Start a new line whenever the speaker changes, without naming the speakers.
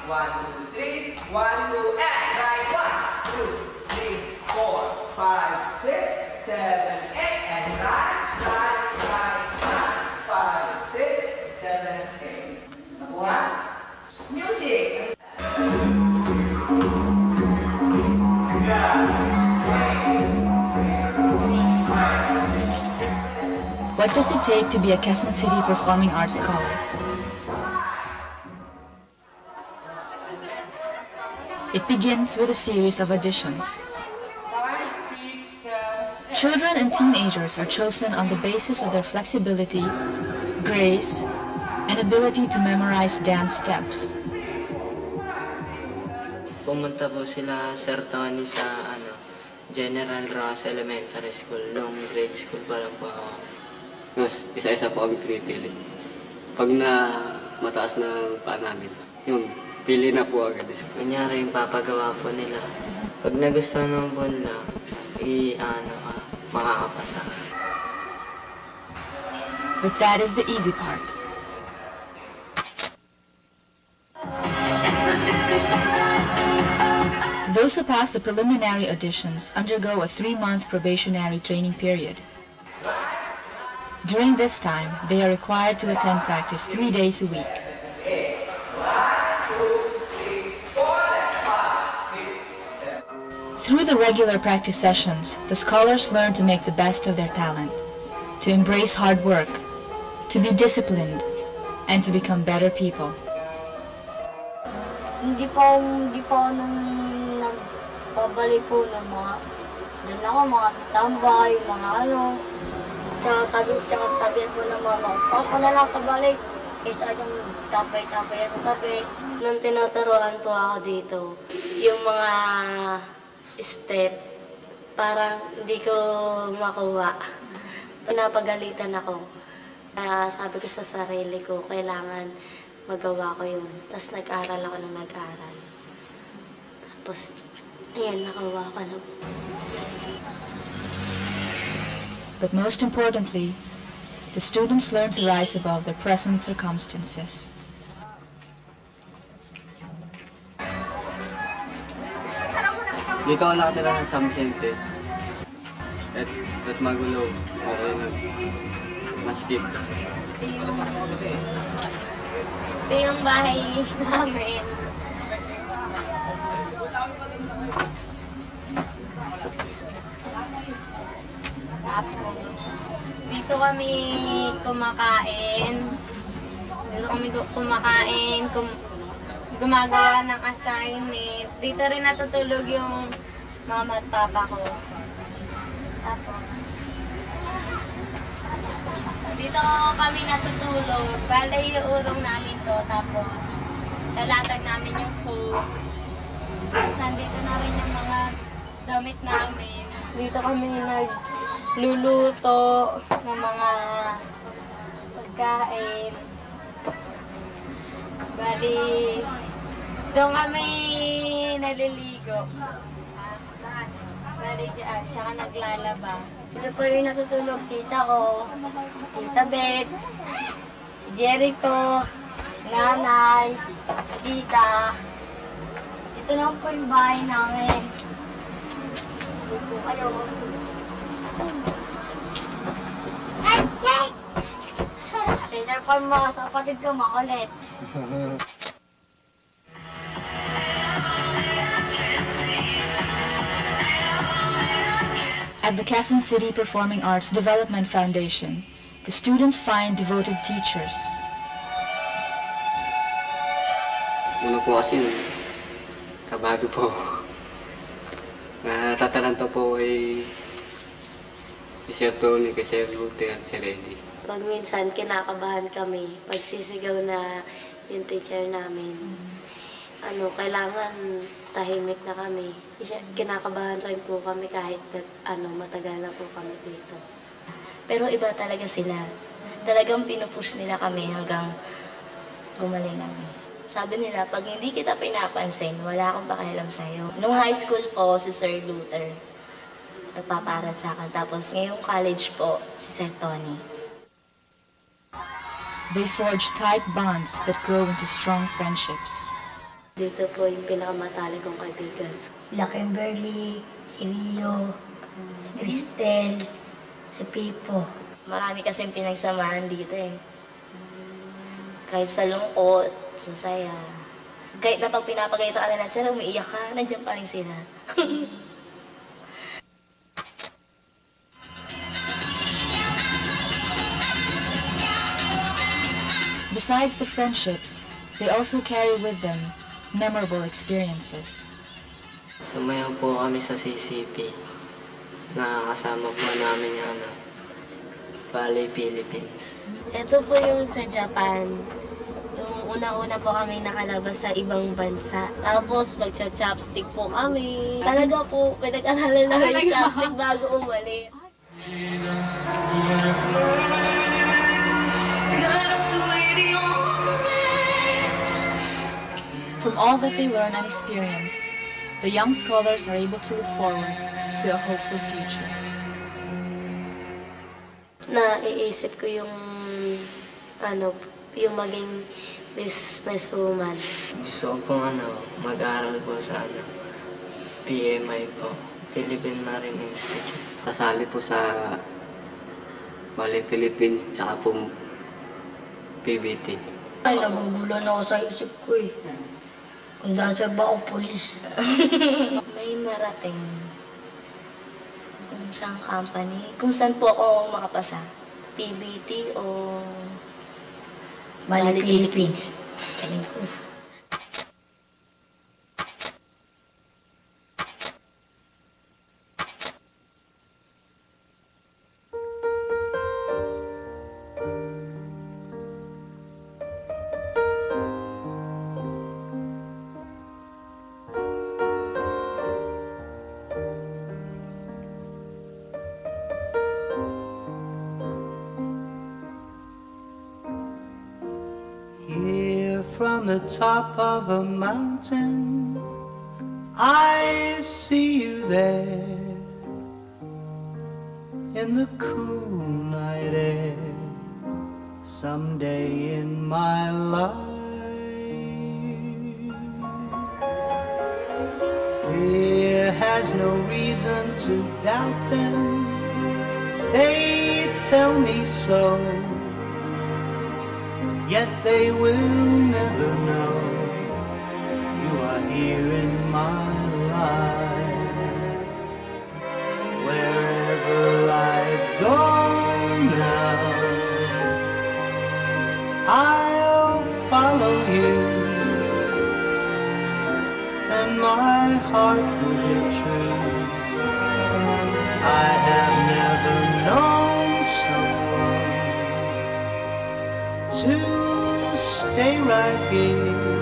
1, 2, 3. 1, 2, and right. 1, 2, 3, 4, 5, 6, 7, 8, and right, 5, 6, 7, 8. Nakuha? Music!
What does it take to be a Quezon City Performing Arts Scholar? It begins with a series of auditions. Children and teenagers are chosen on the basis of their flexibility, grace, and ability to memorize dance steps.
Pumunta po sila Sir Tony sa General Ross Elementary School. Nung grade school pa lang po ako.
Mas isa-isa po kami pinipili. Pag na mataas na pa namin, yung pili na po agad.
Kunyari yung papagawa po nila. Pag nagustuhan naman po nila, makakapasa.
But that is the easy part. Those who pass the preliminary auditions undergo a 3-month probationary training period. During this time, they are required to attend practice 3 days a week. Through the regular practice sessions, the scholars learn to make the best of their talent, to embrace hard work, to be disciplined, and to become better people.
Hindi po nung nagbabalik po ng mga, doon ako, mga tambay, mga tsaka sabihan po ng mama, pasok ko na lang sa balik. Isa yung tapay-tapay at tabi.
Nung tinuturuan po ako dito, yung mga step, parang hindi ko makuha. Pinapagalitan ako. Sabi ko sa sarili ko, kailangan magawa ko yun. Tapos nag-aral ako ng nag-aral. Tapos, ayan, nakuha ko na.
But most importantly, the students learn to rise above their present circumstances.
Dito ako nakatira ng San Vicente. At magulo. Okay na. Maskip.
Ito yung bahay namin. Dito kami kumakain. Gumagawa ng assignment. Dito rin natutulog yung mama at papa ko. Tapos, dito kami natutulog. Bale yung urong namin to. Tapos, lalatag namin yung food. Tapos, nandito namin yung mga damit namin. Dito kami nagluluto ng mga pagkain. Bali, doon kami naliligo. Bali dyan, tsaka naglalaba.
Dito po rin natutulog tita ko, tita Beth, si Jericho, si nanay, si tita. Ito lang po yung bahay namin. Dito po kayo. Sensor po yung mga kapatid ko, makulit.
At the Quezon City Performing Arts Development Foundation, the students find devoted teachers.
Una po kasi, kabado po. Natatalanto po ay Sir Tony, kay Sir Lute at Sir Eddie.
Pag minsan kinakabahan kami, pag sisigaw na yung teacher namin, kailangan tahimik na kami. Kinakabahan rin po kami kahit matagal na po kami dito.
Pero iba talaga sila. Talagang pinupush nila kami hanggang gumaling kami. Sabi nila, pag hindi kita pinapansin, wala akong pakialam sa'yo. Nung high school po, si Sir Luther nagpaparal sa akin. Tapos ngayong college po, si Sir Tony.
They forge tight bonds that grow into strong friendships.
Dito po yung pinakamatalik kong kaibigan.
Sila Kimberly, si Rio, si Cristel, si Pipo.
Marami kasing pinagsamahan dito eh. Kahit sa lungkot, sa saya. Kahit na pag pinapagayto ka nila, sir, umiiyak ka, nandiyan pa rin sila.
Besides the friendships, they also carry with them memorable experiences.
Sumayaw po kami sa CCP. Nakakasama po namin yung Valley Philippines.
Ito po yung sa Japan. Yung una-una po kami nakalabas sa ibang bansa. Tapos magcha-chopstick po kami. Talaga po, pinag-aralan namin yung chopstick bago umalis.
From all that they learn and experience, the young scholars are able to look forward to a hopeful future.
Naiisip ko yung yung maging businesswoman.
Gusto ko pong mag-aral po sa PMI po, Philippine Marine Institute.
Sasali po sa Valley Philippines tsaka po PBT.
Ay, nagugulo na ako sa isip ko eh. Kung dahil ba ako polis?
May marating kung saan company, kung saan po ako makapasa. PBT o
Valley Philippines. Kaling ko.
From the top of a mountain, I see you there in the cool night air. Someday in my life, fear has no reason to doubt them. They tell me so. Yet they will never know you are here in my life. Wherever I go now, I'll follow you, and my heart will be true. I have never known someone to stay right here